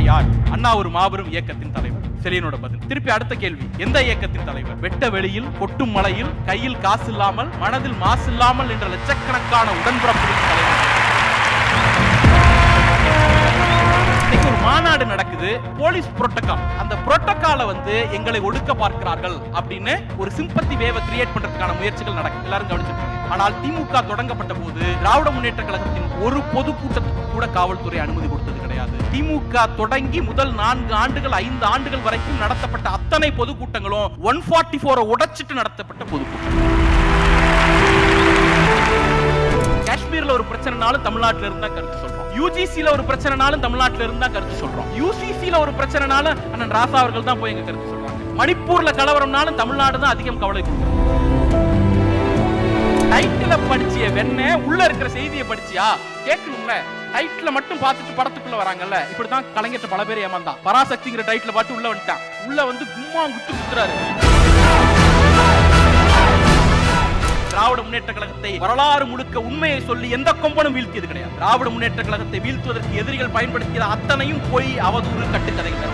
யார்? அண்ணா ஒரு மாபெரும் இயக்கத்தின் தலைவர். செலியனோட பதில். திருப்பி அடுத்த கேள்வி, எந்த இயக்கத்தின் தலைவர்? வெட்ட வெளியில், கொட்டும் மலையில், கையில் காசு இல்லாமல், மனதில் மாசு இல்லாமல் என்ற லட்சக்கணக்கான உடன்பிறப்புகளின் தலைவர். ஒரு மாநாடு நடக்குது, போலீஸ் புரோட்டோகால். அந்த புரோட்டோகாலை எங்களை ஒடுக்க பார்க்கிறார்கள் அப்படின்னு ஒரு சிம்பத்தி வேவ கிரியேட் பண்றதுக்கான முயற்சிகள் நடக்குது. எல்லாரும் கவனிச்சிருக்கீங்க. ஆனால் திமுக தொடங்கப்பட்ட போது திராவிட முன்னேற்ற கழகத்தின் ஒரு பொதுக்கூட்டத்துக்கு கூட காவல்துறை அனுமதி கொடுத்தது கிடையாது. திமுக தொடங்கி முதல் 4 ஆண்டுகள் 5 ஆண்டுகள் வரைக்கும் நடத்தப்பட்ட அத்தனை பொதுக்கூட்டங்களும் 144 உடைச்சிட்டு நடத்தப்பட்ட பொதுக்கூட்டம். காஷ்மீர்ல ஒரு பிரச்சனைனாலும் தமிழ்நாட்டில இருந்தா கருத்து சொல்றோம். யூஜிசில ஒரு பிரச்சனைனாலும் தமிழ்நாட்டில இருந்தா கருத்து சொல்றோம். யூசிசில ஒரு பிரச்சனைனாலும் அண்ணன் ராசா அவர்கள் தான் போய் எங்க கருத்து சொல்றாங்க. மணிப்பூர்ல கலவரம்னாலும் தமிழ்நாடு தான் அதிகம் கவலை கொடுக்கும். டைட்டில படிச்சிய வெண்ணே உள்ள இருக்கிற செய்தியை படிச்சியா கேட்கணும்ல. டைட்டில மட்டும் பார்த்துட்டு படத்துக்குள்ள வராங்கல்ல. இப்படிதான் கலைஞர் பல பேர் ஏமாந்தான். பராசக்திங்கிற டைட்டில பார்த்து உள்ள வந்துட்டான். உள்ள கும்மா குத்து குத்துறாரு. திராவிட முன்னேற்ற கழகத்தை வரலாறு முழுக்க உண்மையை சொல்லி எந்த கொம்பனும் வீழ்த்தியது கிடையாது. திராவிட முன்னேற்ற கழகத்தை வீழ்த்துவதற்கு எதிரிகள் பயன்படுத்திய அத்தனையும் போய் அவதூறு கட்டுக்கதைகள்.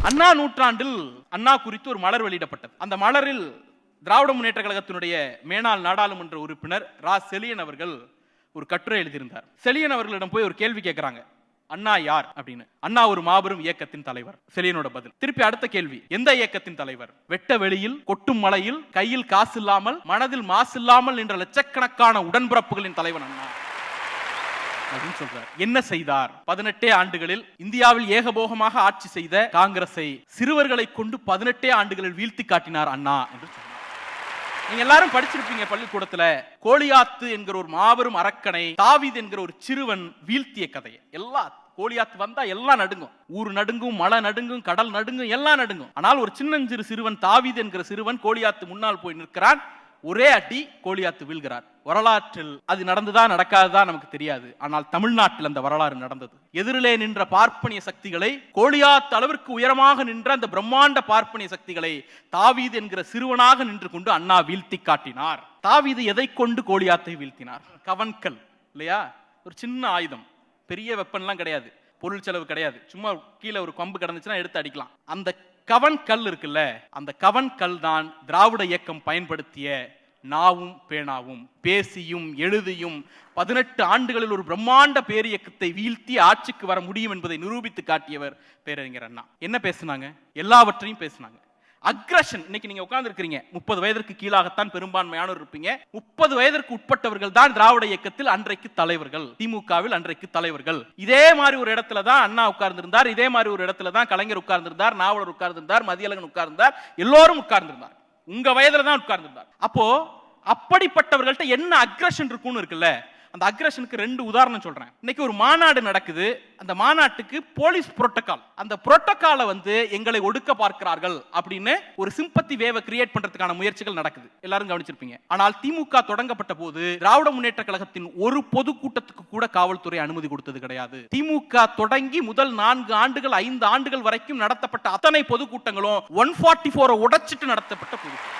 அண்ணா நூற்றாண்டில் அண்ணா குறித்து ஒரு மலர் வெளியிடப்பட்டது. அந்த மலரில் திராவிட முன்னேற்ற கழகத்தினுடைய மேனாள் நாடாளுமன்ற உறுப்பினர் ரா. செலியன் அவர்கள் ஒரு கட்டுரை எழுதியிருந்தார். செலியன் அவர்களிடம் போய் ஒரு கேள்வி கேட்கிறாங்க, அண்ணா யார் அப்படின்னு. அண்ணா ஒரு மாபெரும் இயக்கத்தின் தலைவர். செலியனோட பதில். திருப்பி அடுத்த கேள்வி, எந்த இயக்கத்தின் தலைவர்? வெட்ட வெளியில், கொட்டும் மலையில், கையில் காசு இல்லாமல், மனதில் மாசு இல்லாமல் என்ற லட்சக்கணக்கான உடன்பிறப்புகளின் தலைவன் அண்ணா அப்படின்னு சொல்றார். என்ன செய்தார்? 18 ஆண்டுகளில் இந்தியாவில் ஏகபோகமாக ஆட்சி செய்த காங்கிரஸை சிறுவர்களை கொண்டு 18 ஆண்டுகளில் வீழ்த்தி காட்டினார் அண்ணா என்று சொன்னார். நீங்க எல்லாரும் படிச்சிருப்பீங்க பள்ளிக்கூடத்துல, கோலியாத்து என்கிற ஒரு மாபெரும் அரக்கனை தாவீது என்கிற ஒரு சிறுவன் வீழ்த்திய கதையை. எல்லாம் கோலியாத்து வந்தா எல்லாம் நடுங்கும். ஊர் நடுங்கும், மலை நடுங்கும், கடல் நடுங்கும், எல்லாம் நடுங்கும். ஆனால் ஒரு சின்னஞ்சிறு சிறுவன் தாவீது என்கிற சிறுவன் கோலியாத்து முன்னால் போய் நிற்கிறான். ஒரே அடி கோலியாத்து வீழ்கிறார். வரலாற்றில் அது நடந்துதா நடக்காததா நமக்கு தெரியாது. ஆனால் தமிழ்நாட்டில் அந்த வரலாறு நடந்தது. எதிரிலே நின்ற பார்ப்பனிய சக்திகளை, கோலியாத் அளவிற்கு உயரமாக நின்ற அந்த பிரம்மாண்ட பார்ப்பனிய சக்திகளை தாவீது என்கிற சிறுவனாக நின்று கொண்டு அண்ணா வீழ்த்தி காட்டினார். தாவீது எதை கொண்டு கோலியாத்தை வீழ்த்தினார்? கவன்கல் இல்லையா? ஒரு சின்ன ஆயுதம், பெரிய வெப்பன்லாம் கிடையாது, பொருள் செலவு கிடையாது. சும்மா கீழே ஒரு கம்பு கிடந்துச்சுன்னா எடுத்து அடிக்கலாம். அந்த கவன் கல் இருக்குல்ல, அந்த கவன் கல் தான் திராவிட இயக்கம் பயன்படுத்திய நாவும் பேனாவும். பேசியும் எழுதியும் 18 ஆண்டுகளில் ஒரு பிரம்மாண்ட பேரியக்கத்தை வீழ்த்தி ஆட்சிக்கு வர முடியும் என்பதை நிரூபித்து காட்டியவர் பேரறிஞர் அண்ணா. என்ன பேசினாங்க? எல்லாவற்றையும் பேசினாங்க. அக்ரஷன். இன்னைக்கு நீங்க உட்கார்ந்து இருக்கிறீங்க, 30 வயதிற்கு கீழாகத்தான் பெரும்பான்மையானோர் இருப்பீங்க. 30 வயதிற்கு உட்பட்டவர்கள் தான் திராவிட இயக்கத்தில் அன்றைக்கு தலைவர்கள், திமுகவில் அன்றைக்கு தலைவர்கள். இதே மாதிரி ஒரு இடத்துல தான் அண்ணா உட்கார்ந்திருந்தார். இதே மாதிரி ஒரு இடத்துல தான் கலைஞர் உட்கார்ந்திருந்தார், நாவலர் உட்கார்ந்திருந்தார், மதியழகன் உட்கார்ந்தார், எல்லோரும் உட்கார்ந்திருந்தார். உங்க வயதுல தான் உட்கார்ந்திருந்தார். அப்போ அப்படிப்பட்டவர்கள்ட்ட என்ன அக்ரஷன் இருக்குன்னு இருக்குல்ல, அந்த அக்ரஷனுக்கு 2 உதாரணம் சொல்றேன். இன்னைக்கு ஒரு மாநாடு நடக்குது. அந்த மாநாட்டுக்கு போலீஸ் புரோட்டோகால். அந்த புரோட்டோகாலை எங்களை ஒடுக்க பார்க்கிறார்கள் அப்படின்னு ஒரு சிம்பத்தி வேவ கிரியேட் பண்றதுக்கான முயற்சிகள் நடக்குது. எல்லாரும் கவனிச்சிருப்பீங்க. ஆனால் திமுக தொடங்கப்பட்ட போது திராவிட முன்னேற்ற கழகத்தின் ஒரு பொதுக்கூட்டத்துக்கு கூட காவல்துறை அனுமதி கொடுத்தது கிடையாது. திமுக தொடங்கி முதல் 4 ஆண்டுகள் 5 ஆண்டுகள் வரைக்கும் நடத்தப்பட்ட அத்தனை பொதுக்கூட்டங்களும் 144 உடைச்சிட்டு நடத்தப்பட்ட பொதுக்கூட்டம்.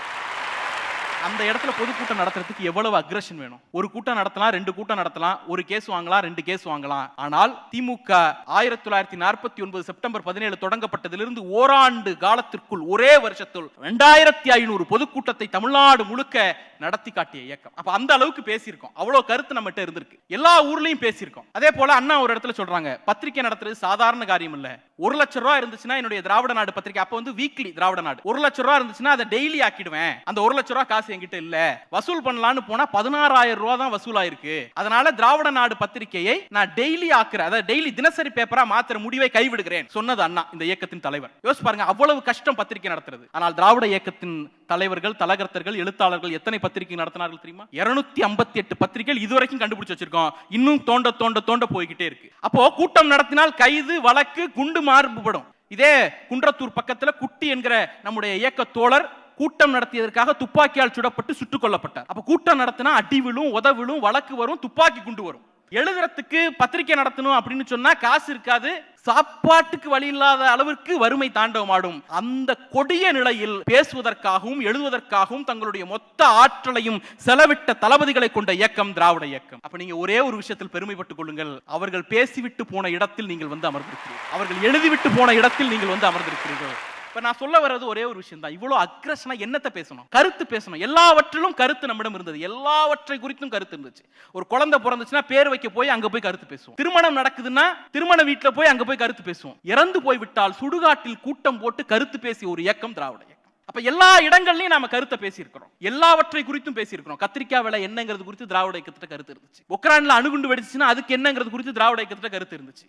அந்த இடத்துல பொதுக்கூட்டம் நடத்துறதுக்கு எவ்வளவு அக்ரஷன் வேணும்? ஒரு கூட்டம் நடத்தலாம், 2 கூட்டம் நடத்தலாம், ஒரு கேஸ் வாங்கலாம், 2 கேஸ் வாங்கலாம். ஆனால் திமுக 1949 செப்டம்பர் 17 தொடங்கப்பட்டதிலிருந்து ஓராண்டு காலத்திற்குள், ஒரே வருஷத்துள் 2500 பொதுக்கூட்டத்தை தமிழ்நாடு முழுக்க நடத்தி காட்டிய இயக்கம். அப்ப அந்த அளவுக்கு பேசியிருக்கோம். அவ்வளவு கருத்து நம்மகிட்ட இருந்திருக்கு. எல்லா ஊர்லயும் பேசியிருக்கோம். அதே போல அண்ணா ஒரு இடத்துல சொல்றாங்க, பத்திரிகை நடத்துறது சாதாரண காரியம் இல்ல. 1 லட்சம் ரூபாய் இருந்துச்சுன்னா என்னுடைய திராவிட நாடு பத்திரிகை, அப்ப வீக்லி திராவிட நாடு, 1 லட்சம் ரூபாய் இருந்துச்சுன்னா அதை டெய்லி ஆக்கிடுவேன். அந்த 1 லட்சம் ரூபாய் காசு என்கிட்ட இல்ல, வசூல் பண்ணலான்னு போனா 16000 ரூபாய் தான் வசூலாயிருக்கு. அதனால திராவிட நாடு பத்திரிகையை நான் டெய்லி ஆக்குறேன், அதாவது டெய்லி தினசரி பேப்பரா மாத்திர முடிவை கைவிடுகிறேன் சொன்னது அண்ணா, இந்த இயக்கத்தின் தலைவர். யோசிச்சு பாருங்க, அவ்வளவு கஷ்டம் பத்திரிகை நடத்துறது. ஆனால் திராவிட இயக்கத்தின் தலைவர்கள், தலகர்த்தர்கள், எழுத்தாளர்கள் எத்தனை பத்திரிகை நடத்தினார்கள் தெரியுமா? 258 பத்திரிகைகள் இதுவரைக்கும் கண்டுபிடிச்சு வச்சிருக்கோம். இன்னும் தோண்ட தோண்ட தோண்ட போய்கிட்டே இருக்கு. அப்போ கூட்டம் நடத்தினால் கைது, வழக்கு, குண்டு மாறுபடும். இதே குன்றத்தூர் பக்கத்துல குட்டி என்கிற நம்முடைய இயக்க தோழர் கூட்டம் நடத்தியதற்காக துப்பாக்கியால் சுடப்பட்டு சுட்டுக் கொல்லப்பட்டார். அப்ப கூட்டம் நடத்தினா அடி விழும், உத விழும், வழக்கு வரும், துப்பாக்கி குண்டு வரும். எழுதுறதுக்கு பத்திரிகை நடத்தணும் அப்படின்னு சொன்னா காசு இருக்காது, சாப்பாட்டுக்கு வழி இல்லாத அளவிற்கு வறுமை தாண்டவமாடும். அந்த கொடிய நிலையில் பேசுவதற்காகவும் எழுதுவதற்காகவும் தங்களுடைய மொத்த ஆற்றலையும் செலவிட்ட தளபதிகளை கொண்ட இயக்கம் திராவிட இயக்கம். அப்ப நீங்க ஒரே ஒரு விஷயத்தில் பெருமைப்பட்டுக் கொள்ளுங்கள், அவர்கள் பேசிவிட்டு போன இடத்தில் நீங்கள் வந்து அமர்ந்திருக்கிறீர்கள், அவர்கள் எழுதிவிட்டு போன இடத்தில் நீங்கள் வந்து அமர்ந்திருக்கிறீர்கள். இப்ப நான் சொல்ல வர்றது ஒரே ஒரு விஷயம் தான். இவ்வளவு அக்ரஷனா என்னத்தை பேசணும்? கருத்து பேசணும். எல்லாவற்றிலும் கருத்து நம்மிடம் இருந்தது, எல்லாவற்றை குறித்தும் கருத்து இருந்துச்சு. ஒரு குழந்தை பிறந்துச்சுன்னா பேர் வைக்க போய் அங்க போய் கருத்து பேசுவோம். திருமணம் நடக்குதுன்னா திருமண வீட்டுல போய் அங்க போய் கருத்து பேசுவோம். இறந்து போய் விட்டால் சுடுகாட்டில் கூட்டம் போட்டு கருத்து பேசிய ஒரு இயக்கம் திராவிட இயக்கம். அப்ப எல்லா இடங்கள்லயும் நாம கருத்தை பேசியிருக்கிறோம், எல்லாவற்றை குறித்தும் பேசியிருக்கிறோம். கத்திரிக்காய் விலை என்னங்கிறது குறித்து திராவிட இயக்கத்திட்ட கருத்து இருந்துச்சு. உக்ரைன்ல அணுகுண்டு வெடிச்சுன்னா அதுக்கு என்னங்கிறது குறித்து திராவிட இயக்கத்திட்ட கருத்து இருந்துச்சு.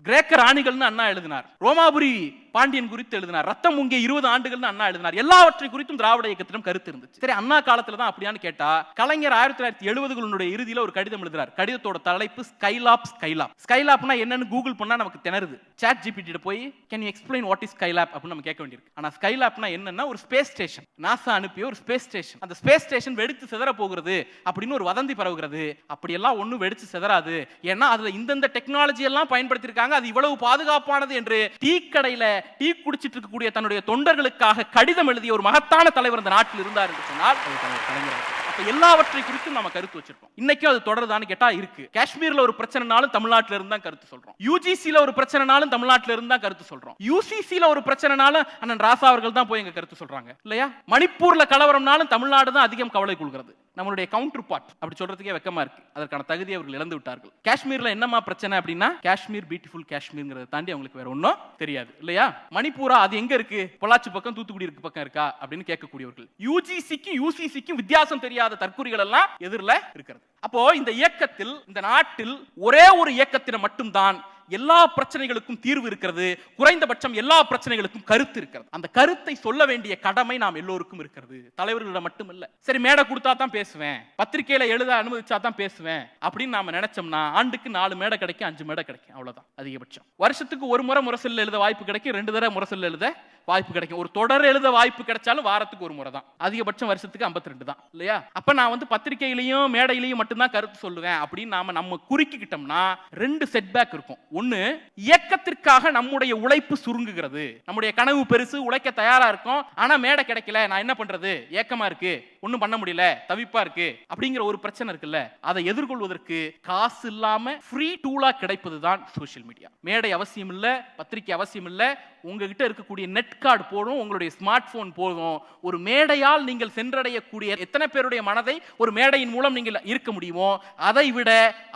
கிரேக்க ராணிகள்னு அண்ணா எழுதினார், ரோமாபுரி பாண்டியன் குறித்து எழுதினார், ரத்தம் முங்கே 20 ஆண்டுகள் அண்ணா எழுதினார். எல்லாவற்றை குறித்தும் திராவிட இயக்கத்திடம் கருத்து இருந்துச்சு. சரி, அண்ணா காலத்துல தான் அப்படியான்னு கேட்டா, கலைஞர் 1970களுடைய இறுதியில ஒரு கடிதம் எழுதுறார். கடிதத்தோட தலைப்பு ஸ்கைலாப். ஸ்கைலாப் ஸ்கைலாப்னா என்னன்னு கூகுள் பண்ணா நமக்கு திணறுது. சாட் ஜிபிடி போய் can you explain what is Skylab அப்படின்னு நம்ம கேட்க வேண்டியிருக்கு. ஆனா ஸ்கைலாப்னா என்னன்னா ஒரு ஸ்பேஸ் ஸ்டேஷன், நாசா அனுப்பிய ஒரு ஸ்பேஸ் ஸ்டேஷன். அந்த ஸ்பேஸ் ஸ்டேஷன் வெடித்து சிதற போகிறது அப்படின்னு ஒரு வதந்தி பரவுகிறது. அப்படியெல்லாம் ஒன்னும் வெடிச்சு சிதறாது, ஏன்னா அதுல இந்த டெக்னாலஜி எல்லாம் பயன்படுத்திருக்காங்க, அது இவ்வளவு பாதுகாப்பானது என்று டீ கடையில டீ குடிச்சிட்டு இருக்கக்கூடிய தன்னுடைய தொண்டர்களுக்காக கடிதம் எழுதிய ஒரு மகத்தான தலைவர் இந்த நாட்டில் இருந்தார் என்று சொன்னால் கலைஞர். அப்ப எல்லாவற்றை குறித்தும் நம்ம கருத்து வச்சிருக்கோம். இன்னைக்கும் அது தொடருதான்னு கேட்டா இருக்கு. காஷ்மீர்ல ஒரு பிரச்சனைனாலும் தமிழ்நாட்டில இருந்து தான் கருத்து சொல்றோம். யூஜிசில ஒரு பிரச்சனைனாலும் தமிழ்நாட்டில இருந்து தான் கருத்து சொல்றோம். யூசிசில ஒரு பிரச்சனைனாலும் அண்ணன் ராசா அவர்கள் தான் போய் எங்க கருத்து சொல்றாங்க இல்லையா? மணிப்பூர்ல கலவரம்னாலும் தமிழ்நாடு தான் அதிகம் கவலை கொள்கிறது. நம்மளுடைய கவுண்டர் பார்ட் அப்படி சொல்றதுக்கே வெக்கமா இருக்கு. அதற்கான தகுதி அவர்கள் இழந்து விட்டார்கள். காஷ்மீர்ல என்னமா பிரச்சனை அப்படின்னா, காஷ்மீர் பியூட்டிஃபுல் காஷ்மீர்ங்கிறத தாண்டி அவங்களுக்கு வேற ஒன்றும் தெரியாது இல்லையா? மணிப்பூரா அது எங்க இருக்கு? பொள்ளாச்சி பக்கம் தூத்துக்குடி இருக்கு பக்கம் இருக்கா அப்படின்னு கேட்கக்கூடியவர்கள். யூஜிசிக்கும் யூசிசிக்கும் வித்தியாசம் தெரியாத தற்கூரிகள் எல்லாம் எதிரில் இருக்கிறது. அப்போ இந்த இயக்கத்தில், இந்த நாட்டில் ஒரே ஒரு இயக்கத்தின மட்டும்தான் எல்லா பிரச்சனைகளுக்கும் தீர்வு இருக்கிறது, குறைந்தபட்சம் எல்லா பிரச்சனைகளுக்கும் கருத்து இருக்கிறது. அந்த கருத்தை சொல்ல வேண்டிய கடமை நாம் எல்லோருக்கும் இருக்கிறது, தலைவர்களிடம் மட்டும் இல்ல. சரி, மேடை கொடுத்தா தான் பேசுவேன், பத்திரிகையில எழுத அனுமதிச்சா தான் பேசுவேன் அப்படின்னு நாம நினைச்சோம்னா ஆண்டுக்கு 4 மேடை கிடைக்கும், 5 மேடை கிடைக்கும், அவ்வளவுதான் அதிகபட்சம். வருஷத்துக்கு ஒரு முறை முரசொல்ல எழுத வாய்ப்பு கிடைக்கும், 2 தடவை முரசொல்ல எழுத வாய்ப்பு கிடைக்கும். ஒரு தொடர் எழுத வாய்ப்பு கிடைச்சாலும் வாரத்துக்கு ஒரு முறை தான், அதிகபட்சம் வருஷத்துக்கு 52 தான் இல்லையா? அப்ப நான் வந்து பத்திரிகையிலையும் மேடையிலையும் மட்டும்தான் கருத்து சொல்லுவேன் அப்படின்னு நம்ம குறுக்கிக்கிட்டோம்னா 2 செட்பேக் இருக்கும். ஒன்னு, இயக்கத்திற்காக நம்முடைய உழைப்பு சுருங்குகிறது, நம்முடைய கனவு பெருசு, உழைக்க தயாரா இருக்கும், ஆனா மேடை கிடைக்கல, நான் என்ன பண்றது, ஏக்கமா இருக்கு, ஒண்ணும் பண்ண முடியல, தவிப்பா இருக்கு அப்படிங்கிற ஒரு பிரச்சனை இருக்குல்ல. அதை எதிர்கொள்வதற்கு காசு இல்லாம ஃப்ரீ டூலா கிடைப்பதுதான் சோசியல் மீடியா. மேடை அவசியம் இல்ல, பத்திரிகை அவசியம் இல்ல, உங்ககிட்ட இருக்கக்கூடிய நெட் கார்டு போதும், உங்களுடைய ஸ்மார்ட் போன் போதும். ஒரு மேடையால் நீங்கள் சென்றடையக்கூடிய எத்தனை பேருடைய மனதை ஒரு மேடையின் மூலம் நீங்கள் இருக்க முடியுமோ அதை விட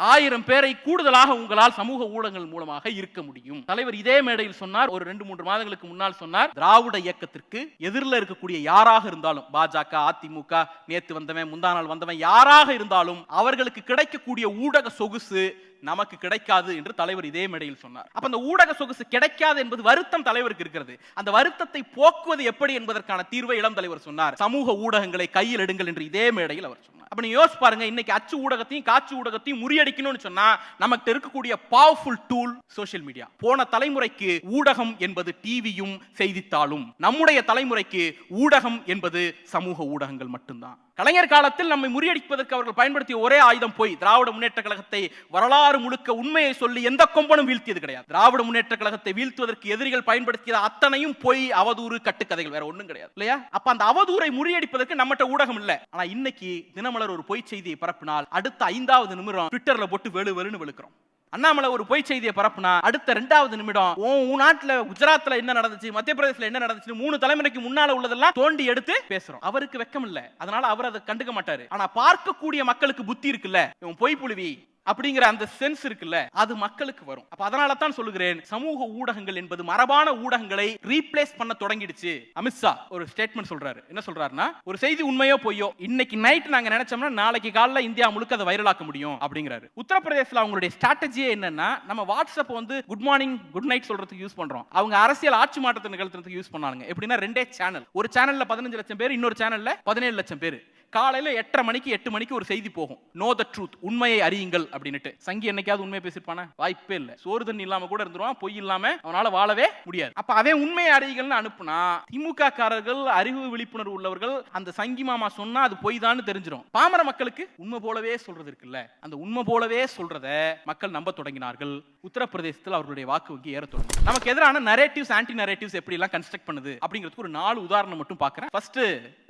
1000 பேரை கூடுதலாக உங்களால் சமூக ஊடகங்கள் மூலமாக இருக்க முடியும். தலைவர் இதே மேடையில் சொன்னார், ஒரு 2-3 மாதங்களுக்கு முன்னால் சொன்னார், திராவிட இயக்கத்திற்கு எதிரில் இருக்கக்கூடிய யாராக இருந்தாலும், பாஜக, அதிமுக, நேத்து வந்தவன் முந்தா நாள் வந்தவன் யாராக இருந்தாலும் அவர்களுக்கு கிடைக்கக்கூடிய ஊடக சொகுசு நமக்கு கிடைக்காது என்று தலைவர் இதே மேடையில் சொன்னார். அப்ப அந்த ஊடக சொகுசு கிடைக்காது என்பது வருத்தம் தலைவருக்கு இருக்கிறது. அந்த வருத்தத்தை போக்குவது எப்படி என்பதற்கான தீர்வை இளம் தலைவர் சொன்னார். சமூக ஊடகங்களை கையில் எடுங்கள் என்று இதே மேடையில் அவர் சொன்னார். அப்ப நீங்க யோசிச்சு பாருங்க, இன்னைக்கு அச்சு ஊடகத்தையும் காட்சி ஊடகத்தையும் முறியடிக்கணும்னு சொன்னா நமக்கு இருக்கக்கூடிய பவர்ஃபுல் டூல் சோசியல் மீடியா. போன தலைமுறைக்கு ஊடகம் என்பது டிவியும் செய்தித்தாளும், நம்முடைய தலைமுறைக்கு ஊடகம் என்பது சமூக ஊடகங்கள் மட்டும்தான். கலைஞர் காலத்தில் நம்மை முறியடிப்பதற்கு அவர்கள் பயன்படுத்திய ஒரே ஆயுதம் போய். திராவிட முன்னேற்ற கழகத்தை வரலாறு முழுக்க உண்மையை சொல்லி எந்த கொம்பனும் வீழ்த்தியது கிடையாது. திராவிட முன்னேற்ற கழகத்தை வீழ்த்துவதற்கு எதிரிகள் பயன்படுத்திய அத்தனையும் பொய், அவதூறு, கட்டுக்கதைகள், வேற ஒண்ணும் கிடையாது இல்லையா? அப்ப அந்த அவதூறை முறியடிப்பதற்கு நம்மகிட்ட ஊடகம் இல்ல. ஆனா இன்னைக்கு தினமலர் ஒரு பொய் செய்தியை பரப்பினால் அடுத்த 5வது நிமிடம் ட்விட்டர்ல போட்டு வெளுன்னு வெளுக்கிறோம். அண்ணாமலை ஒரு பொய் செய்தியை பரப்புனா அடுத்த 2வது நிமிடம் உன் நாட்டுல குஜராத்ல என்ன நடந்துச்சு, மத்திய பிரதேசல என்ன நடந்துச்சு, 3 தலைமுறைக்கு முன்னால உள்ளதெல்லாம் தோண்டி எடுத்து பேசுறோம். அவருக்கு வெக்கம் இல்ல, அதனால அவர் அதை கண்டுக்க மாட்டாரு. ஆனா பார்க்கக்கூடிய மக்களுக்கு புத்தி இருக்குல்ல, இவன் பொய் புழுவி அப்படிங்கிற அந்த சென்ஸ் இருக்குல்ல, அது மக்களுக்கு வரும். அப்ப அதனால தான் சொல்லுகிறேன், சமூக ஊடகங்கள் என்பது மரபான ஊடகங்களை ரீப்ளேஸ் பண்ண தொடங்கிடுச்சு. அமித்ஷா ஒரு ஸ்டேட்மெண்ட் சொல்றாரு. என்ன சொல்றாருன்னா, ஒரு செய்தி உண்மையோ பொய்யோ இன்னைக்கு நைட் நாங்க நினைச்சோம்னா நாளைக்கு காலைல இந்தியா முழுக்க அதை வைரலாக்க முடியும் அப்படிங்கிறாரு. உத்தரப்பிரதேசல அவங்களுடைய ஸ்ட்ராட்டஜியே என்னன்னா, நம்ம வாட்ஸ்அப் வந்து குட் மார்னிங் குட் நைட் சொல்றதுக்கு யூஸ் பண்றோம். அவங்க அரசியல் ஆட்சி மாற்றத்தை நிகழ்த்துறதுக்கு யூஸ் பண்ணாங்க. எப்படின்னா 2 சேனல், ஒரு சேனல்ல 15 லட்சம் பேர், இன்னொரு சேனல்ல 17 லட்சம் பேர். காலையில 8:30 மணிக்கு 8 மணிக்கு ஒரு செய்தி போகும், நோ த ட்ரூத், உண்மையை அறியுங்கள் அப்படின்னுட்டு. சங்கி என்னைக்காவது உண்மையை பேசிருப்பானா? வாய்ப்பே இல்ல. சோறு தண்ணி இல்லாம கூட இருந்துருவான், பொய் இல்லாம அவனால வாழவே முடியாது. அப்ப அவன் உண்மையை அறிவிகள்னு அனுப்புனா திமுக காரர்கள், அறிவு விழிப்புணர்வு உள்ளவர்கள் அந்த சங்கி மாமா சொன்னா அது பொய் தான் தெரிஞ்சிடும். பாமர மக்களுக்கு உண்மை போலவே சொல்றது இருக்குல்ல, அந்த உண்மை போலவே சொல்றத மக்கள் நம்ப தொடங்கினார்கள். உத்தரப்பிரதேசத்தில் அவர்களுடைய வாக்கு வங்கி ஏற தொடங்கி. நமக்கு எதிரான நரேட்டிவ்ஸ், ஆன்டி நரேட்டிவ்ஸ் எப்படி எல்லாம் கன்ஸ்ட்ரக்ட் பண்ணுது அப்படிங்கிறதுக்கு ஒரு 4 உதாரணம் மட்டும் பார்க்கிறேன். ஃபர்ஸ்ட்,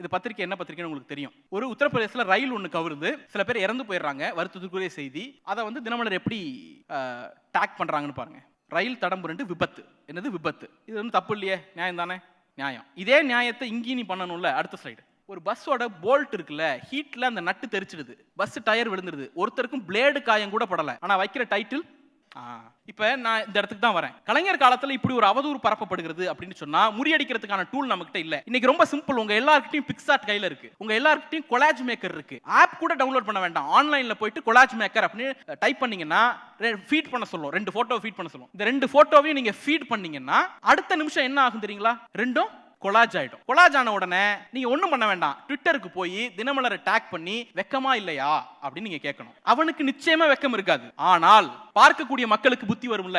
இது பத்திரிகை என்ன பத்திரிகைன்னு உங்களுக்கு தெரியும். ஒரு உத்தரப்பிரதேசத்தில் ரயில் ஒன்று கவுருது, சில பேர் இறந்து போயிடுறாங்க, வருத்தத்துக்குரிய செய்தி. அதை வந்து தினமலர் எப்படி டாக் பண்றாங்கன்னு பாருங்க. ரயில் தடம் புரண்டு விபத்து. என்னது விபத்து? இது வந்து தப்பு இல்லையே, நியாயம் தானே? நியாயம். இதே நியாயத்தை இங்கேயும் நீ பண்ணணும்ல. அடுத்த ஸ்லைடு. ஒரு பஸ்ஸோட போல்ட் இருக்குல்ல, ஹீட்ல அந்த நட்டு தெரிச்சிடுது, பஸ் டயர் விழுந்துருது, ஒருத்தருக்கும் பிளேடு காயம் கூட படல, ஆனா வைக்கிற டைட்டில். இப்ப நான் இந்த இடத்துக்கு தான் வரேன். கலைஞர் காலத்துல இப்படி ஒரு அவதூறு பரப்பப்படுகிறது அப்படின்னு சொன்னா முறியடிக்கிறதுக்கான டூல் நம்மகிட்ட இல்ல. இன்னைக்கு ரொம்ப சிம்பிள். உங்க எல்லார்கிட்டயும் பிக்சார்ட் கையில இருக்கு, உங்க எல்லார்கிட்டயும் கொலாஜ் மேக்கர் இருக்கு. ஆப் கூட டவுன்லோட் பண்ண வேண்டாம், ஆன்லைன்ல போயிட்டு கொலாஜ் மேக்கர் அப்படின்னு டைப் பண்ணீங்கன்னா ஃபீட் பண்ண சொல்லும், 2 போட்டோ ஃபீட் பண்ண சொல்லும். இந்த 2 போட்டோவையும் நீங்க ஃபீட் பண்ணீங்கன்னா அடுத்த நிமிஷம் என்ன ஆகும் தெரியுங்களா? ரெண்டும் கொலாஜ் ஆயிடும். கொலாஜ் ஆன உடனே நீங்க ஒண்ணும் பண்ண வேண்டாம், ட்விட்டருக்கு போய் தினமலரை டாக் பண்ணி வெக்கமா இல்லையா அப்படின்னு நீங்க கேட்கணும். அவனுக்கு நிச்சயமா வெக்கம் இருக்காது, ஆனால் பார்க்கக்கூடிய மக்களுக்கு புத்தி வரும்ல.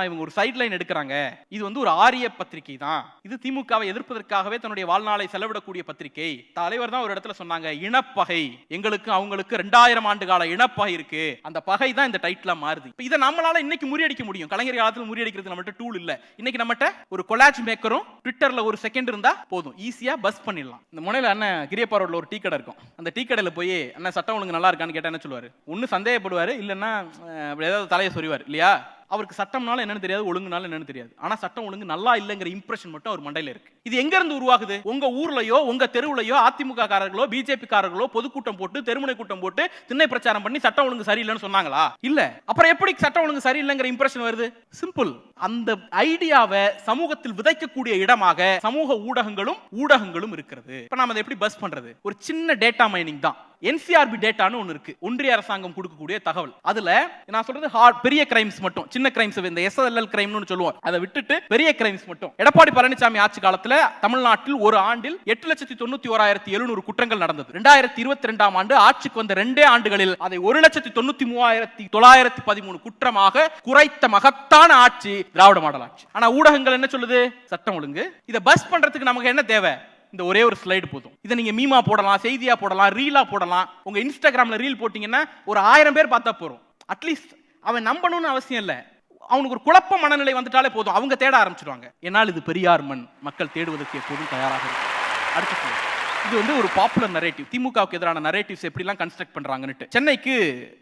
இவங்க ஒரு சைட் லைன் எடுக்கிறாங்க, இது வந்து ஒரு ஆரிய பத்திரிகை தான், இது திமுகவை எதிர்ப்பதற்காகவே தன்னுடைய வாழ்நாளை செலவிடக்கூடிய பத்திரிகை. தலைவர் தான் ஒரு இடத்துல சொன்னாங்க, இனப்பகை எங்களுக்கு அவங்களுக்கு 2000 ஆண்டு கால இனப்பகை இருக்கு, அந்த பகை தான் இந்த டைட்டிலா மாறுது. இதை நம்மளால இன்னைக்கு முறியடிக்க முடியும். கலைஞர் காலத்தில் முறியடிக்கிறது நம்மகிட்ட டூல் இல்ல. இன்னைக்கு நம்மகிட்ட ஒரு கொலாஜ் மேக்கரும் ட்விட்டர்ல ஒரு செகண்ட் இருந்தா போதும், ஈஸியா பஸ் பண்ணிடலாம். இந்த முனையில அண்ணன் கிரியப்பா ரோட்ல ஒரு டீ கடை இருக்கும். அந்த டீ கடையில போய் அண்ணன் சட்டம் ஒழுங்கு நல்லா இருக்கான்னு கேட்டா என்ன சொல்லுவாரு? ஒன்னு சந்தேகப்படுவாரு, இல்லன்னா ஏதாவது தலையை சொறிவார் இல்லையா? அவருக்கு சட்டம்னால என்னன்னு தெரியாது, ஒழுங்குனால என்னன்னு தெரியாது. ஆனா சட்டம் ஒழுங்கு நல்லா இல்லங்கிற இம்ப்ரெஷன் மட்டும் அவர் மண்டையில இருக்கு. இது எங்க இருந்து உருவாகுது? உங்க ஊர்லயோ உங்க தெருவுலயோ அதிமுக காரர்களோ பிஜேபி காரர்களோ பொதுக்கூட்டம் போட்டு தெருமுனை கூட்டம் போட்டு திண்ணை பிரச்சாரம் பண்ணி சட்டம் ஒழுங்கு சரியில்லைன்னு சொன்னாங்களா? இல்ல. அப்புறம் எப்படி சட்டம் ஒழுங்கு சரியில்லைங்கிற இம்ப்ரெஷன் வருது? சிம்பிள். அந்த ஐடியாவை சமூகத்தில் விதைக்கக்கூடிய இடமாக சமூக ஊடகங்களும் இருக்கிறது. இப்ப நாம அதை எப்படி பஸ் பண்றது? ஒரு சின்ன டேட்டா மைனிங் தான். NCRB டேட்டான்னு ஒன்னு இருக்கு, ஒன்றிய அரசாங்கம் கொடுக்கக்கூடிய தகவல். அதுல நான் சொல்றது பெரிய கிரைம்ஸ் மட்டும், சின்ன கிரைம்ஸ் இந்த SLL கிரைம்னு சொல்லுவோம், அதை விட்டுட்டு பெரிய கிரைம்ஸ் மட்டும். எடப்பாடி பழனிசாமி ஆட்சி காலத்துல தமிழ்நாட்டில் ஒரு ஆண்டில் 8,91,700 குற்றங்கள் நடந்தது. 2022ஆம் ஆண்டு ஆட்சிக்கு வந்த 2 ஆண்டுகளில் அதை 1,93,913 குற்றமாக குறைத்த மகத்தான ஆட்சி திராவிட மாடல் ஆட்சி. ஆனா ஊடகங்கள் என்ன சொல்லுது? சட்டம் ஒழுங்கு. இதை பஸ் பண்றதுக்கு நமக்கு என்ன தேவை? இந்த ஒரே ஒரு ஸ்லைடு போதும். இதை நீங்க மீமா போடலாம், செய்தியா போடலாம், ரீலா போடலாம். உங்க இன்ஸ்டாகிராம்ல ரீல் போட்டீங்கன்னா ஒரு 1000 பேர் பார்த்தா போறோம். அட்லீஸ்ட் அவன் நம்பணும்னு அவசியம் இல்ல, அவனுக்கு ஒரு குழப்ப மனநிலை வந்துட்டாலே போதும், அவங்க தேட ஆரம்பிச்சிடுவாங்க. என்னால் இது பெரியார் மண், மக்கள் தேடுவதற்கு எப்போதும் தயாராக இருக்கு. அடுத்து இது வந்து ஒரு பாப்புலர் நரேட்டிவ், திமுகவுக்கு எதிரான நரேட்டிவ்ஸ் எப்படிலாம் கன்ஸ்ட்ரக்ட் பண்றாங்கன்னு. சென்னைக்கு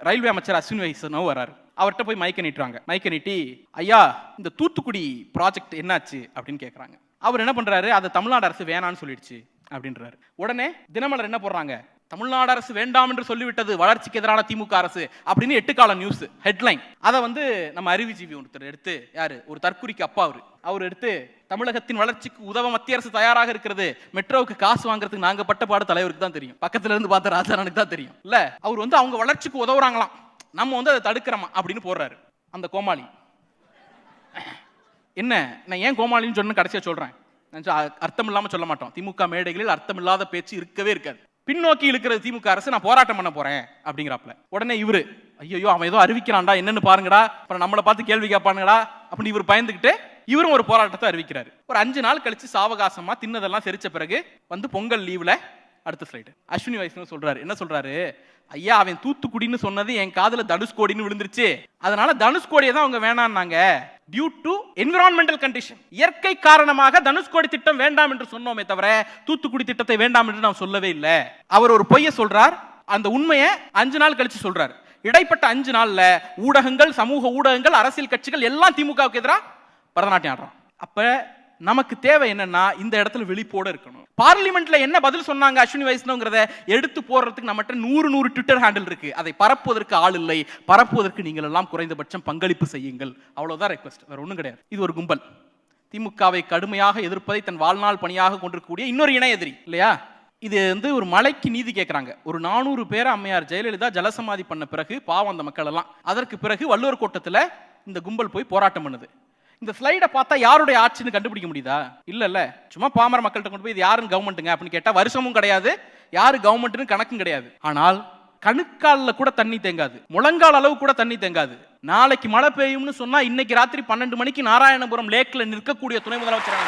ரயில்வே அமைச்சர் அஸ்வினி வைஷ்ணவ் வராரு. அவர்கிட்ட போய் மைக்க நீட்டுறாங்க. மைக்க நீட்டி, ஐயா இந்த தூத்துக்குடி ப்ராஜெக்ட் என்னாச்சு அப்படின்னு கேட்கறாங்க. அவர் என்ன பண்றாரு? அதை தமிழ்நாடு அரசு வேணான்னு சொல்லிடுச்சு அப்படின்றாரு. உடனே தினமலர் என்ன போடுறாங்க? தமிழ்நாடு அரசு வேண்டாம் என்று சொல்லிவிட்டது வளர்ச்சிக்கு எதிரான திமுக அரசு அப்படின்னு 8 கால நியூஸ் ஹெட்லைன். அதை வந்து நம்ம அறிவுஜீவி ஒருத்தர் எடுத்து, யாரு, ஒரு தற்குறிக்கு அப்பா அவர் எடுத்து, தமிழகத்தின் வளர்ச்சிக்கு உதவ மத்திய அரசு தயாராக இருக்கிறது, மெட்ரோவுக்கு காசு வாங்குறதுக்கு நாங்க பட்ட பாடு தலைவருக்கு தான் தெரியும், பக்கத்துல இருந்து பார்த்த ராஜாரானுக்கு தான் தெரியும் இல்ல. அவர் வந்து அவங்க வளர்ச்சிக்கு உதவுறாங்களாம், நம்ம வந்து அதை தடுக்கிறோமா அப்படின்னு போடுறாரு. அந்த கோமாளி என்ன, நான் ஏன் கோமாளின்னு சொன்ன கடைசியா சொல்றேன், அர்த்தம் இல்லாம சொல்ல மாட்டோம். திமுக மேடைகளில் அர்த்தம் இல்லாத பேச்சு இருக்கவே இருக்காது. பின்னோக்கி இழுக்கிறது திமுக அரசு, நான் போராட்டம் பண்ண போறேன் அப்படிங்கிறாப்ல. உடனே இவரு, ஐயோ அவன் ஏதோ அறிவிக்கிறான்டா, என்னன்னு பாருங்கடா, அப்புறம் நம்மளை பார்த்து கேள்வி கேட்பானுங்கடா அப்படின்னு இவர் பயந்துகிட்டு இவரும் ஒரு போராட்டத்தை அறிவிக்கிறாரு. ஒரு 5 நாள் கழிச்சு சாவகாசமா தின்னதெல்லாம் செரிச்ச பிறகு வந்து பொங்கல் லீவ்ல அடுத்த ஸ்லைடு அஸ்வினி வைஷ்ணவ் சொல்றாரு. என்ன சொல்றாரு? ஐயா அவன் தூத்துக்குடின்னு சொன்னது என் காதுல தனுஷ்கோடின்னு விழுந்துருச்சு, அதனால தனுஷ்கோடியை தான் அவங்க வேணான்னாங்க. டியூ டு என்விரான்மெண்டல் கண்டிஷன், இயற்கை காரணமாக தனுஷ்கோடி திட்டம் வேண்டாம் என்று சொன்னோமே தவிர தூத்துக்குடி திட்டத்தை வேண்டாம் என்று நாம் சொல்லவே இல்லை. அவர் ஒரு பொய்யை சொல்றார், அந்த உண்மையை 5 நாள் கழிச்சு சொல்றார். இடைப்பட்ட 5 நாள்ல ஊடகங்கள், சமூக ஊடகங்கள், அரசியல் கட்சிகள் எல்லாம் திமுகவுக்கு எதிராக பரதநாட்டியம் ஆடுறான். அப்ப நமக்கு தேவை என்னன்னா இந்த இடத்துல விழிப்போட இருக்கணும். பார்லிமெண்ட்ல என்ன பதில் சொன்னாங்க அஸ்வினி வைஷ்ணவ்ங்கிறத எடுத்து போடுறதுக்கு நம்மகிட்ட 100 ட்விட்டர் ஹேண்டில் இருக்கு. அதை பரப்புவதற்கு ஆள் இல்லை, பரப்புவதற்கு நீங்கள் எல்லாம் குறைந்தபட்சம் பங்களிப்பு செய்யுங்கள், அவ்வளவுதான் ரெக்வெஸ்ட், வேற ஒண்ணும் கிடையாது. இது ஒரு கும்பல் திமுகவை கடுமையாக எதிர்ப்பதை தன் வாழ்நாள் பணியாக கொண்டிருக்கக்கூடிய இன்னொரு இணை எதிரி இல்லையா. இது வந்து ஒரு மலைக்கு நீதி கேட்கறாங்க. ஒரு 400 பேரை அம்மையார் ஜெயலலிதா ஜலசமாதி பண்ண பிறகு பாவம் அந்த மக்கள் எல்லாம், அதற்கு பிறகு வள்ளுவர் கோட்டத்துல இந்த கும்பல் போய் போராட்டம் பண்ணுது. இந்த ஸ்லைடை பார்த்தா யாருடைய ஆட்சின்னு கண்டுபிடிக்க முடியுதா? இல்ல, சும்மா பாமர மக்கள்கிட்ட கொண்டு போய் இது யாருன்னு கவர்மெண்ட்டுங்க அப்படின்னு கேட்டா வருஷமும் கிடையாது, யாரு கவர்மெண்ட்னு கணக்கும் கிடையாது. ஆனால் கணுக்கால்ல கூட தண்ணி தேங்காது, முழங்கால் அளவு கூட தண்ணி தேங்காது. நாளைக்கு மழை பெய்யும்னு சொன்னா இன்னைக்கு ராத்திரி 12 மணிக்கு நாராயணபுரம் லேக்ல நிற்கக்கூடிய துணை முதலமைச்சர்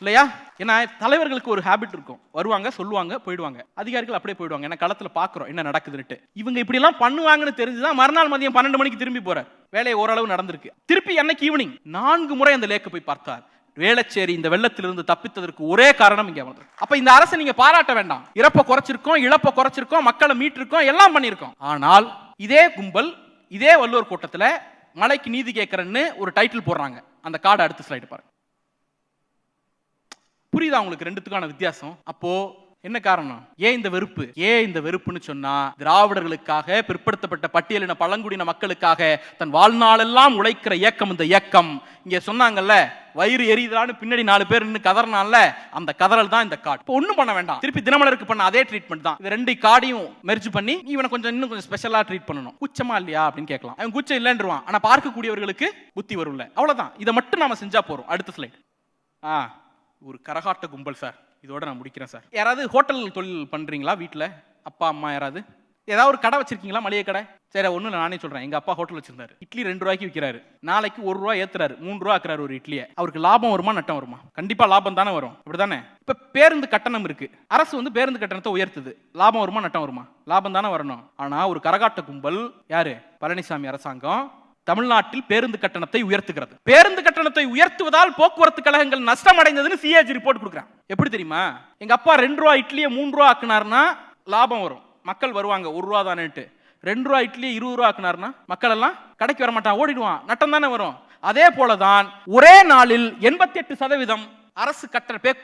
இல்லையா? ஏன்னா தலைவர்களுக்கு ஒரு ஹேபிட் இருக்கும், வருவாங்க சொல்லுவாங்க போயிடுவாங்க, அதிகாரிகள் அப்படியே போயிடுவாங்க. ஏன்னா களத்துல பாக்குறோம் என்ன நடக்குதுன்னு. இவங்க இப்படி எல்லாம் பண்ணுவாங்கன்னு தெரிஞ்சுதான் மறுநாள் மதியம் 12 மணிக்கு திரும்பி போறார். வேலையை ஓரளவு நடந்திருக்கு. திருப்பி அன்னைக்கு ஈவினிங் 4 முறை அந்த லேக்க போய் பார்த்தார். வேளச்சேரி இந்த வெள்ளத்திலிருந்து தப்பித்ததற்கு ஒரே காரணம் இங்க வந்து. அப்ப இந்த அரசை நீங்க பாராட்ட வேண்டாம். இறப்ப குறைச்சிருக்கோம், இழப்ப குறைச்சிருக்கோம், மக்களை மீட்டிருக்கோம், எல்லாம் பண்ணிருக்கோம். ஆனால் இதே கும்பல் இதே வள்ளுவர் கூட்டத்துல மலைக்கு நீதி கேட்கறன்னு ஒரு டைட்டில் போடுறாங்க. அந்த கார்டு அடுத்த ஸ்லைடு பாருங்க. புரியுதா உங்களுக்கு ரெண்டுத்துக்கான வித்தியாசம்? அப்போ என்ன காரணம்? ஏன் இந்த வெறுப்பு? ஏன் இந்த வெறுப்புன்னு சொன்னா, திராவிடர்களுக்காக, பிற்படுத்தப்பட்ட பட்டியலின பழங்குடியின மக்களுக்காக தன் வாழ்நாளெல்லாம் உழைக்கிற இயக்கம் இந்த இயக்கம். இங்க சொன்னாங்கல்ல, வயிறு எரியுதான்னு பின்னாடி 4 பேர் நின்று கதறனால அந்த கதறல் தான் இந்த கார்டு. இப்போ ஒன்றும் பண்ண வேண்டாம், திருப்பி தினமலருக்கு பண்ண அதே ட்ரீட்மெண்ட் தான். இது 2 கார்டையும் மெர்ஜ் பண்ணி இவனை இன்னும் கொஞ்சம் ஸ்பெஷலா ட்ரீட் பண்ணணும். குச்சமா இல்லையா அப்படின்னு கேட்கலாம். அவன் குச்சம் இல்லைன்றான், ஆனா பார்க்கக்கூடியவர்களுக்கு புத்தி வரும்ல, அவ்வளவுதான். இதை மட்டும் நாம செஞ்சா போறோம். அடுத்த ஸ்லைட். ஒரு கரகாட்ட கும்பல் சார். இதோட நான் முடிக்கிறேன் சார். யாராவது ஹோட்டல் தொழில் பண்றீங்களா? வீட்டில் அப்பா அம்மா யாராவது ஏதாவது ஒரு கடை வச்சிருக்கீங்களா? மளிகை கடை. சரி, ஒன்றும் நானே சொல்றேன். எங்க அப்பா ஹோட்டல் வச்சிருந்தாரு. இட்லி 2 ரூபாய்க்கு விற்கிறாரு. நாளைக்கு 1 ரூபா ஏத்துறாரு, 3 ரூபா ஆக்குறாரு ஒரு இட்லியை. அவருக்கு லாபம் வருமா நட்டம் வருமா? கண்டிப்பா லாபம் தானே வரும், அப்படிதானே? இப்ப பேருந்து கட்டணம் இருக்கு, அரசு பேருந்து கட்டணத்தை உயர்த்துது. லாபம் வருமா நட்டம் வருமா? லாபம் தானே வரணும். ஆனா ஒரு கரகாட்ட கும்பல் யாரு? பழனிசாமி அரசாங்கம் தமிழ்நாட்டில் பேருந்து கட்டணத்தை உயர்த்துகிறது. பேருந்து கட்டணத்தை உயர்த்துவதால் போக்குவரத்து கழகங்கள் நஷ்டம் அடைந்ததுன்னு சிஏஜி ரிப்போர்ட் கொடுக்குறான். எப்படி தெரியுமா? எங்க அப்பா 2 ரூபா இட்லியை 3 ரூபா ஆக்குனார்னா லாபம் வரும், மக்கள் வருவாங்க, 1 ரூபா தானேட்டு. 2 ரூபா இட்லியை 20 ரூபா ஆக்குனார்னா மக்கள் எல்லாம் கடைக்கு வர மாட்டான், ஓடிடுவான், நட்டம் தானே வரும். அதே போலதான் ஒரே நாளில் 88% அரசு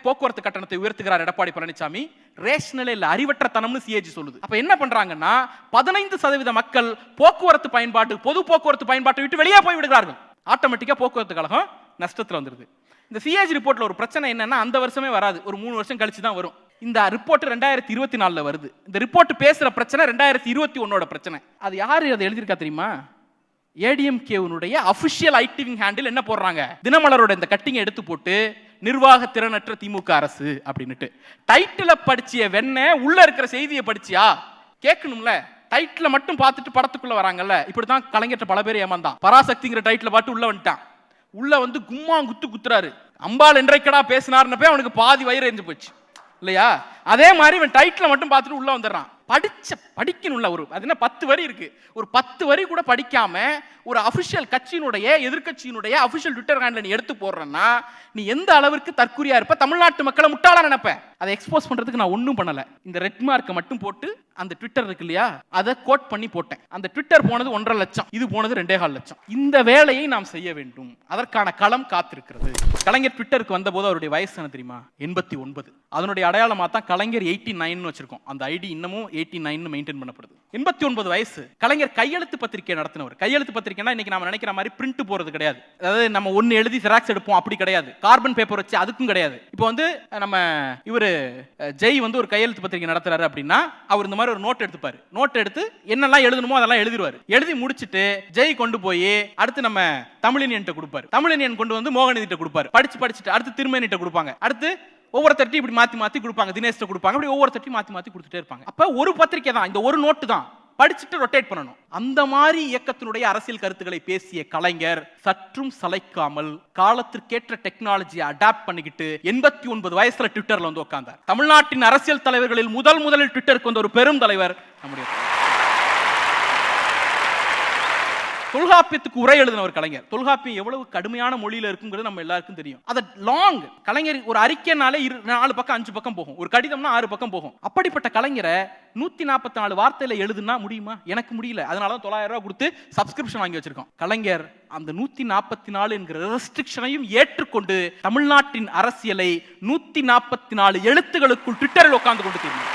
போக்குவரத்து கட்டணத்தை உயர்த்துகிறார் எடப்பாடி பழனிசாமி. ரேஷனல் இல்ல, அறிவற்றத்தனம்னு சிஏஜி சொல்லுது. அப்ப என்ன பண்றாங்கன்னா 15% மக்கள் போக்குவரத்து பயன்பாட்டு, பொது போக்குவரத்து பயன்பாட்டை விட்டு வெளியே போய் விடுகிறார்கள். ஆட்டோமேட்டிக்கா போக்குவரத்து கழகம் நஷ்டத்துல வந்துருது. இந்த சிஏஜி ரிப்போர்ட்ல ஒரு பிரச்சனை என்னன்னா, அந்த வருஷமே வராது, ஒரு 3 வருஷம் கழிச்சு தான் வரும். இந்த ரிப்போர்ட் 2024 வருது. இந்த ரிப்போர்ட் பேசுற பிரச்சனை 2021 பிரச்சனை. அது யாரு அதை எழுதியிருக்கா தெரியுமா? ஏடிஎம்கேவுடைய அபிஷியல் ஐடிவிங் ஹேண்டில் என்ன போடுறாங்க? தினமலரோட இந்த கட்டிங்கை எடுத்து போட்டு நிர்வாக திறனற்ற திமுக அரசு அப்படின்னுட்டு. டைட்டில படிச்சிய வெண்ண உள்ள இருக்கிற செய்தியை படிச்சியா கேட்கணும்ல. டைட்டில மட்டும் பார்த்துட்டு படத்துக்குள்ள வராங்கல்ல. இப்படிதான் கலைஞர் பல பேர் ஏமாந்தான். பராசக்திங்கிற டைட்டில பார்த்து உள்ள வந்துட்டான். உள்ள கும்மா குத்துறாரு. அம்பாள் என்றைக்கடா பேசினார்னப்பே அவனுக்கு பாதி வயிறு எரிஞ்சு போச்சு இல்லையா? அதே மாதிரி இவன் டைட்டில மட்டும் பார்த்துட்டு உள்ள வந்துடுறான். படிக்கணும்ல. ஒரு அது என்ன 10 வரி இருக்கு, ஒரு 10 வரி கூட படிக்காம ஒரு அபிஷியல் கட்சியினுடைய, எதிர்கட்சியினுடைய அபிஷியல் ட்விட்டர் ஹேண்டில் நீ எடுத்து போடுறன்னா நீ எந்த அளவிற்கு தற்குறியா இருப்ப? தமிழ்நாட்டு மக்களை முட்டாளா நினைப்ப. அதை எக்ஸ்போஸ் பண்றதுக்கு நான் ஒன்றும் பண்ணல. இந்த ரெட் மார்க்கை மட்டும் போட்டு அந்த ட்விட்டர் இருக்கு இல்லையா, அதை கோட் பண்ணி போட்டேன். அந்த ட்விட்டர் போனது 1.5 லட்சம், இது போனது 2.25 லட்சம். இந்த வேலையை நாம் செய்ய வேண்டும், அதற்கான களம் காத்திருக்கிறது. கலைஞர் ட்விட்டருக்கு வந்த போது அவருடைய வயசு என்ன தெரியுமா? 89. அதனுடைய அடையாளமா தான் கலைஞர் 89 வச்சிருக்கோம். அந்த ஐடி இன்னமும் 89 மெயின்டைன் பண்ணப்படுது. 89 வயசு. கலைஞர் கையெழுத்து பத்திரிகை நடத்தினவர். கையெழுத்து பத்திரிகைனா இன்னைக்கு நாம நினைக்கிற மாதிரி பிரிண்ட் போறது கிடையாது. அதாவது நம்ம ஒன்னு எழுதி ஜெராக்ஸ் எடுப்போம் அப்படி கிடையாது. கார்பன் பேப்பர் வச்சு அதுக்கும் கிடையாது. இப்போ நம்ம இவரு ஜெய் ஒரு கையெழுத்து பத்திரிகை நடத்துறாரு அப்படின்னா அவர் இந்த மாதிரி ஒரு நோட் எடுத்துப்பாரு. நோட் எடுத்து என்னெல்லாம் எழுதணுமோ அதெல்லாம் எழுதிடுவாரு. எழுதி முடிச்சிட்டு ஜெய் கொண்டு போய் அடுத்து நம்ம தமிழினியன்ட்ட கொடுப்பாரு. தமிழினியன் கொண்டு மோகனிட்ட கொடுப்பாரு. படிச்சுட்டு அடுத்து திருமேனிட்ட கொடுப்பாங்க. அடுத்து ஒவ்வொருத்தட்டி இப்படி மாத்தி கொடுப்பாங்க. தினேஷ்ட கொடுப்பாங்க. அப்படி ஒவ்வொருத்தட்டி மாத்தி கொடுத்துட்டே இருப்பாங்க. அப்ப ஒரு பத்திரிகை தான், இந்த ஒரு நோட்டு தான் படிச்சுட்டு ரொட்டேட் பண்ணணும். அந்த மாதிரி இயக்கத்தினுடைய அரசியல் கருத்துக்களை பேசிய கலைஞர் சற்றும் சளைக்காமல் காலத்திற்கேற்ற டெக்னாலஜியை அடாப்ட் பண்ணிக்கிட்டு 89 வயசுல ட்விட்டர்ல உட்கார்ந்தார். தமிழ்நாட்டின் அரசியல் தலைவர்களில் முதலில் ட்விட்டருக்கு வந்த ஒரு பெரும் தலைவர் நம்முடைய தொல்காப்பியத்துக்கு உரை எழுதினவர் கலைஞர். தொல்காப்பியம் எவ்வளவு கடுமையான மொழியில இருக்குங்கிறது நம்ம எல்லாருக்கும் தெரியும். அது லாங். கலைஞர் ஒரு அறிக்கைனாலே 4 பக்கம் 5 பக்கம் போகும். ஒரு கடிதம்னா 6 பக்கம் போகும். அப்படிப்பட்ட கலைஞரை 144 வார்த்தையில எழுதுனா முடியுமா? எனக்கு முடியல. அதனால 900 ரூபாய் கொடுத்து சப்ஸ்கிரிப்ஷன் வாங்கி வச்சிருக்கோம். கலைஞர் அந்த 144 என்கிற ரெஸ்ட்ரிக்ஷனையும் ஏற்றுக்கொண்டு தமிழ்நாட்டின் அரசியலை 144 எழுத்துகளுக்குள் ட்விட்டரில் உட்கார்ந்து கொண்டு தீர்மானம்.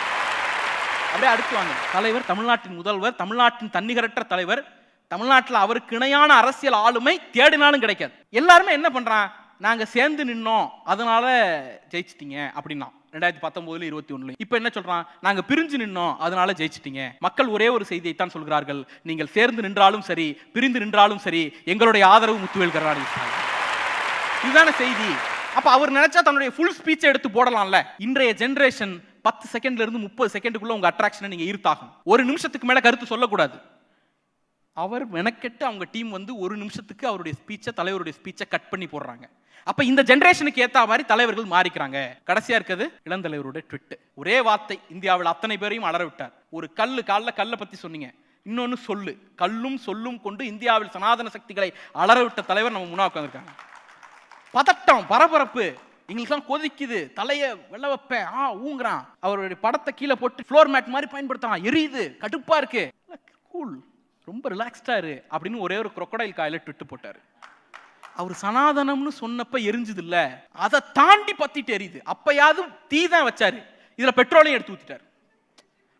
அப்படியே அடுத்துவாங்க. தலைவர், தமிழ்நாட்டின் முதல்வர், தமிழ்நாட்டின் தன்னிகரற்ற தலைவர், தமிழ்நாட்டில் அவருக்கு இணையான அரசியல் ஆளுமை தேடினாலும் கிடைக்காது. எல்லாருமே என்ன பண்றான்? நாங்க சேர்ந்து நின்னோம் அதனால ஜெயிச்சிட்டீங்க அப்படின்னா 2019 21. இப்ப என்ன சொல்றான்? நாங்க பிரிஞ்சு நின்னோம் அதனால ஜெயிச்சிட்டீங்க. மக்கள் ஒரே ஒரு செய்தியை தான் சொல்கிறார்கள், நீங்கள் சேர்ந்து நின்றாலும் சரி பிரிந்து நின்றாலும் சரி எங்களுடைய ஆதரவு முத்துவேல் கருணாநிதி. இதுதான செய்தி. அப்ப அவர் நினைச்சா தன்னுடைய ஃபுல் ஸ்பீச்சை எடுத்து போடலாம்ல. இன்றைய ஜெனரேஷன் 10 செகண்ட்ல இருந்து 30 செகண்டுக்குள்ள உங்க அட்ராக்ஷனை நீங்க ஈர்த்தாகணும். ஒரு நிமிஷத்துக்கு மேல கருத்து சொல்லக்கூடாது. அவர் மெனக்கெட்டு அவங்க டீம் வந்து ஒரு நிமிஷத்துக்கு அவருடைய ஸ்பீச்சை, தலைவருடைய ஸ்பீச்சை கட் பண்ணி போடுறாங்க. அப்ப இந்த ஜெனரேஷனுக்கு ஏத்த மாதிரி தலைவர்கள் மாறிக்கிறாங்க. கடைசியா இருக்குது இளந்தலைவருடைய ட்விட். ஒரே வார்த்தை இந்தியாவில் அத்தனை பேரையும் அலற விட்டார். ஒரு கல்லை பத்தி சொன்னீங்க, இன்னொன்னு சொல்லு. கல்லும் சொல்லும் கொண்டு இந்தியாவில் சனாதன சக்திகளை அலற விட்ட தலைவர் நம்ம முன்னா உட்கார்ந்திருக்காங்க. பதட்டம், பரபரப்பு, எங்களுக்குலாம் கொதிக்குது, தலையை வெள்ள வைப்பேன், ஊங்குறான். அவருடைய படத்தை கீழே போட்டு ஃப்ளோர் மேட் மாதிரி பயன்படுத்தான், எரியுது, கடுப்பா இருக்கு, கூல், ரொம்ப ரிலாக்ஸ்டா இரு அப்படின்னு ஒரே ஒரு crocodile காயில ட்விட் போட்டாரு. அவர் சனாதனம்னு சொன்னப்ப எரிஞ்சது இல்ல, அதை தாண்டி பத்திட்டு எரியுது. அப்பயாவது தீ தான் வச்சாரு, இதுல பெட்ரோலையும் எடுத்து ஊத்திட்டாரு.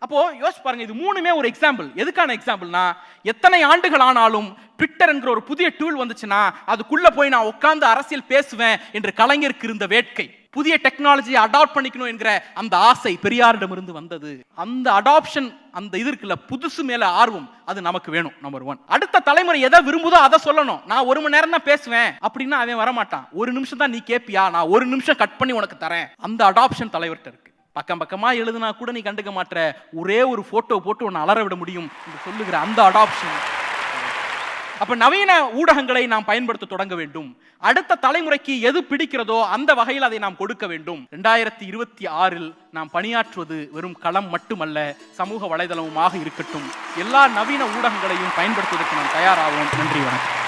அப்போ யோசிச்சு பாருங்க, இது மூணுமே ஒரு எக்ஸாம்பிள். எதுக்கான எக்ஸாம்பிள்னா, எத்தனை ஆண்டுகள் ஆனாலும் ட்விட்டர் என்கிற ஒரு புதிய டூல் வந்துச்சுன்னா அதுக்குள்ள போய் நான் உட்கார்ந்து அரசியல் பேசுவேன் என்று கலைஞருக்கு இருந்த வேட்கை, புதிய டெக்னாலஜியை அடாப்ட் பண்ணிக்கணும் என்கிற அந்த ஆசை பெரியாரிடமிருந்து வந்தது. அந்த அடாப்ஷன், அந்த இது இருக்குல்ல, புதுசு மேல ஆர்வம், அது நமக்கு வேணும். நம்பர் 1. அடுத்த தலைமுறை எதை விரும்புதோ அதை சொல்லணும். நான் 1 மணி நேரம் தான் பேசுவேன் அப்படின்னா அவன் வரமாட்டான். 1 நிமிஷம் தான் நீ கேப்பியா, நான் 1 நிமிஷம் கட் பண்ணி உனக்கு தரேன். அந்த அடாப்ஷன் தலைவர்கிட்ட இருக்கு. பக்கம் பக்கமா எழுதுனா கூட நீ கண்டுக்க மாட்டற, ஒரே ஒரு போட்டோ போட்டு உன்னை அலற விட முடியும் என்று சொல்லுகிற அந்த அடாப்ஷன். அப்ப நவீன ஊடகங்களை நாம் பயன்படுத்த தொடங்க வேண்டும். அடுத்த தலைமுறைக்கு எது பிடிக்கிறதோ அந்த வகையில் அதை நாம் கொடுக்க வேண்டும். 2026 நாம் பணியாற்றுவது வெறும் களம் மட்டுமல்ல, சமூக வலைதளமுமாக இருக்கட்டும். எல்லா நவீன ஊடகங்களையும் பயன்படுத்துவதற்கு நாம் தயாராவோம். நன்றி, வணக்கம்.